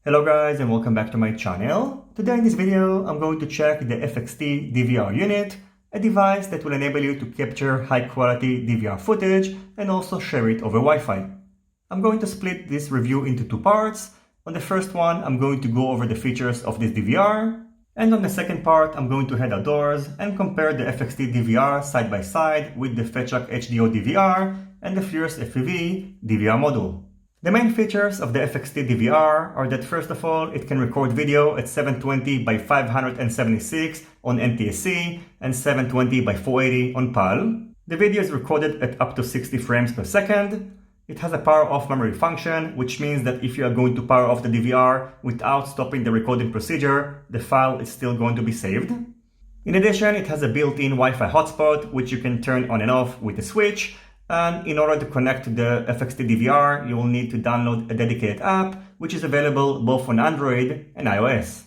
Hello guys and welcome back to my channel. Today in this video I'm going to check the FXT DVR unit, a device that will enable you to capture high quality DVR footage and also share it over Wi-Fi. I'm going to split this review into two parts. On the first one I'm going to go over the features of this DVR, and on the second part I'm going to head outdoors and compare the FXT DVR side by side with the Fetchak HDO DVR and the FXT DVR module. The main features of the FXT DVR are that first of all, it can record video at 720 by 576 on NTSC and 720 by 480 on PAL. The video is recorded at up to 60 frames per second. It has a power off memory function, which means that if you are going to power off the DVR without stopping the recording procedure, the file is still going to be saved. In addition, it has a built-in Wi-Fi hotspot, which you can turn on and off with a switch. And in order to connect to the FXT DVR, you will need to download a dedicated app, which is available both on Android and iOS.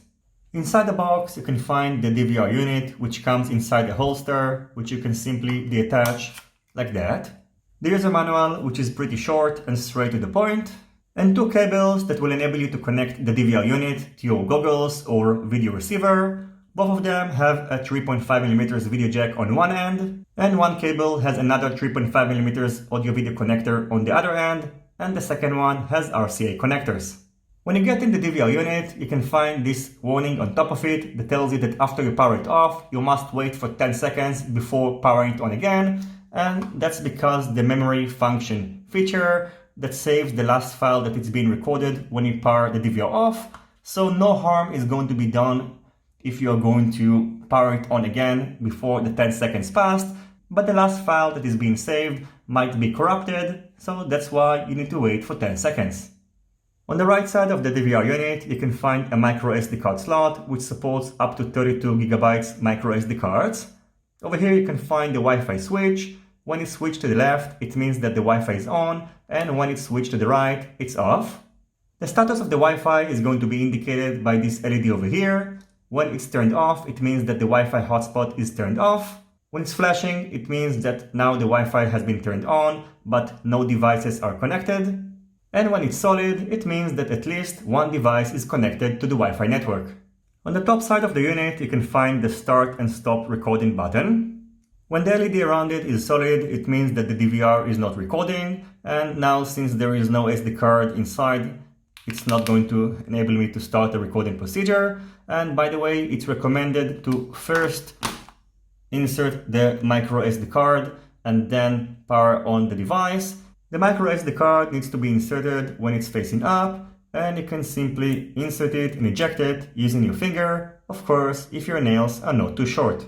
Inside the box, you can find the DVR unit, which comes inside a holster, which you can simply detach like that. The user manual, which is pretty short and straight to the point, and two cables that will enable you to connect the DVR unit to your goggles or video receiver. Both of them have a 3.5mm video jack on one end, and one cable has another 3.5mm audio-video connector on the other end, and the second one has RCA connectors. When you get in the DVR unit, you can find this warning on top of it that tells you that after you power it off, you must wait for 10 seconds before powering it on again, and that's because the memory function feature that saves the last file that it's been recorded when you power the DVR off, so no harm is going to be done if you are going to power it on again before the 10 seconds passed, but the last file that is being saved might be corrupted, so that's why you need to wait for 10 seconds. On the right side of the DVR unit, you can find a micro SD card slot, which supports up to 32GB micro SD cards. Over here you can find the Wi-Fi switch. When it's switched to the left, it means that the Wi-Fi is on, and when it's switched to the right, it's off. The status of the Wi-Fi is going to be indicated by this LED over here. When it's turned off, it means that the Wi-Fi hotspot is turned off. When it's flashing, it means that now the Wi-Fi has been turned on, but no devices are connected. And when it's solid, it means that at least one device is connected to the Wi-Fi network. On the top side of the unit, you can find the start and stop recording button. When the LED around it is solid, it means that the DVR is not recording. And now, since there is no SD card inside, it's not going to enable me to start the recording procedure. And by the way, it's recommended to first insert the micro SD card and then power on the device. The micro SD card needs to be inserted when it's facing up, and you can simply insert it and eject it using your finger, of course, if your nails are not too short.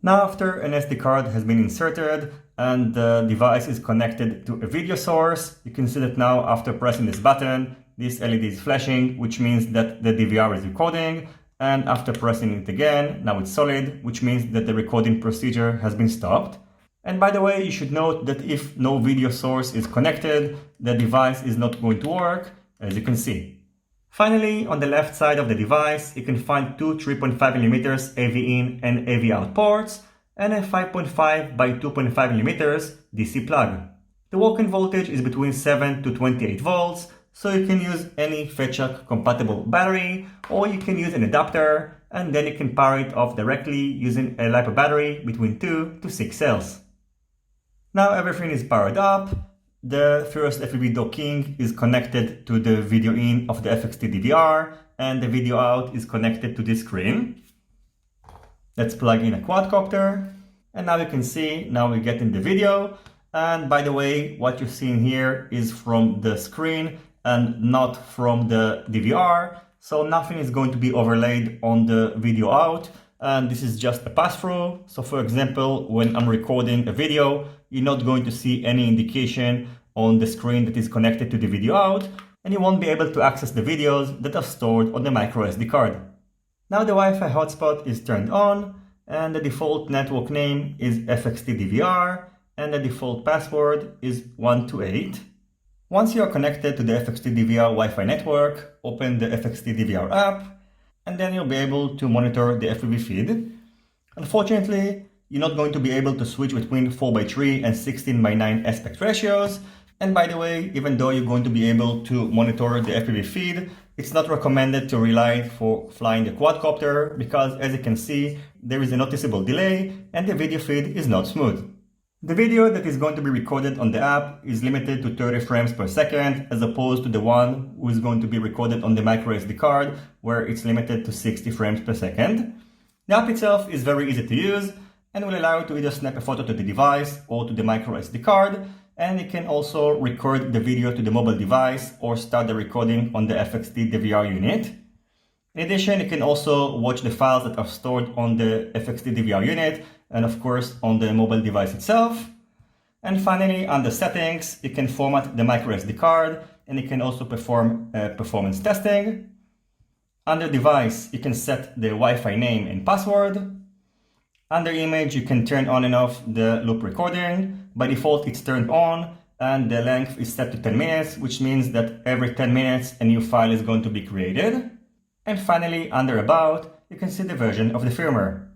Now, after an SD card has been inserted and the device is connected to a video source, you can see that now after pressing this button, this LED is flashing, which means that the DVR is recording, and after pressing it again, now it's solid, which means that the recording procedure has been stopped. And by the way, you should note that if no video source is connected, the device is not going to work, as you can see. Finally, on the left side of the device, you can find two 3.5mm AV in and AV out ports, and a 5.5 by 2.5mm DC plug. The working voltage is between 7 to 28 volts, so you can use any Fetchak compatible battery, or you can use an adapter, and then you can power it off directly using a LiPo battery between 2 to 6 cells. Now everything is powered up. The first FPV docking is connected to the video in of the FXT DVR, and the video out is connected to this screen. Let's plug in a quadcopter, and now you can see, now we get in the video. And by the way, what you're seeing here is from the screen and not from the DVR, so nothing is going to be overlaid on the video out, and this is just a pass-through. So for example, when I'm recording a video, you're not going to see any indication on the screen that is connected to the video out, and you won't be able to access the videos that are stored on the micro SD card. Now the Wi-Fi hotspot is turned on, and the default network name is FXT DVR, and the default password is 128. Once you are connected to the FXT DVR Wi-Fi network, open the FXT DVR app, and then you'll be able to monitor the FPV feed. Unfortunately, you're not going to be able to switch between 4:3 and 16:9 aspect ratios, And by the way, even though you're going to be able to monitor the FPV feed, It's not recommended to rely for flying the quadcopter because, as you can see, there is a noticeable delay and the video feed is not smooth. The video that is going to be recorded on the app is limited to 30 frames per second as opposed to the one who is going to be recorded on the microSD card where it's limited to 60 frames per second. The app itself is very easy to use and will allow you to either snap a photo to the device or to the microSD card, and you can also record the video to the mobile device or start the recording on the FXT DVR unit. In addition, you can also watch the files that are stored on the FXT DVR unit and of course on the mobile device itself. And finally, under settings, you can format the microSD card and you can also perform performance testing. Under device, you can set the Wi-Fi name and password. Under image, you can turn on and off the loop recording. By default, it's turned on and the length is set to 10 minutes, which means that every 10 minutes a new file is going to be created. And finally, under About, you can see the version of the firmware.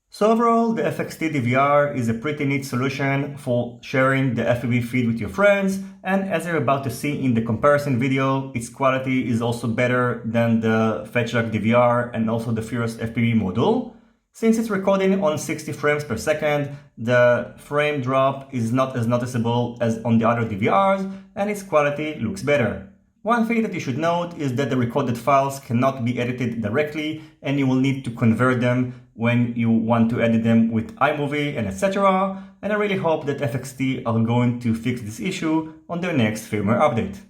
So overall, the FXT DVR is a pretty neat solution for sharing the FPV feed with your friends, and as you're about to see in the comparison video, its quality is also better than the FetchLock DVR and also the FXT module. Since it's recording on 60 frames per second, the frame drop is not as noticeable as on the other DVRs and its quality looks better. One thing that you should note is that the recorded files cannot be edited directly and you will need to convert them when you want to edit them with iMovie and etc. And I really hope that FXT are going to fix this issue on their next firmware update.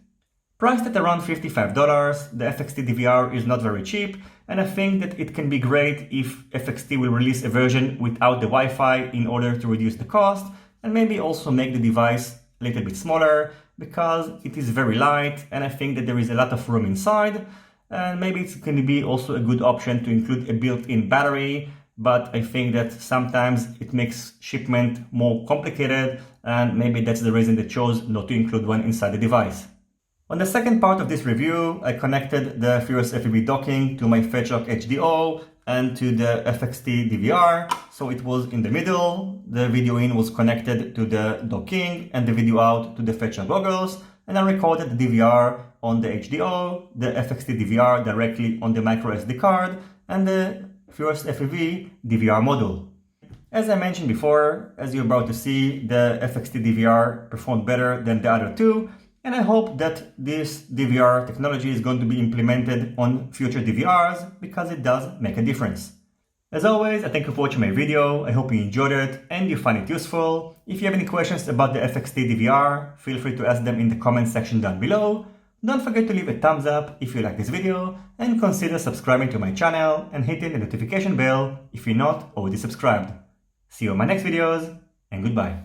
Priced at around $55, the FXT DVR is not very cheap, and I think that it can be great if FXT will release a version without the Wi-Fi in order to reduce the cost and maybe also make the device a little bit smaller because it is very light and I think that there is a lot of room inside, and maybe it can be also a good option to include a built-in battery, but I think that sometimes it makes shipment more complicated and maybe that's the reason they chose not to include one inside the device. On the second part of this review, I connected the FXT docking to my FetchLock HDO and to the FXT DVR, so it was in the middle. The video in was connected to the docking and the video out to the FetchLock goggles, and I recorded the DVR on the HDO, the FXT DVR directly on the microSD card, and the FXT DVR module. As I mentioned before, as you're about to see, the FXT DVR performed better than the other two, and I hope that this DVR technology is going to be implemented on future DVRs because it does make a difference. As always, I thank you for watching my video. I hope you enjoyed it and you find it useful. If you have any questions about the FXT DVR, feel free to ask them in the comment section down below. Don't forget to leave a thumbs up if you like this video and consider subscribing to my channel and hitting the notification bell if you're not already subscribed. See you on my next videos and goodbye.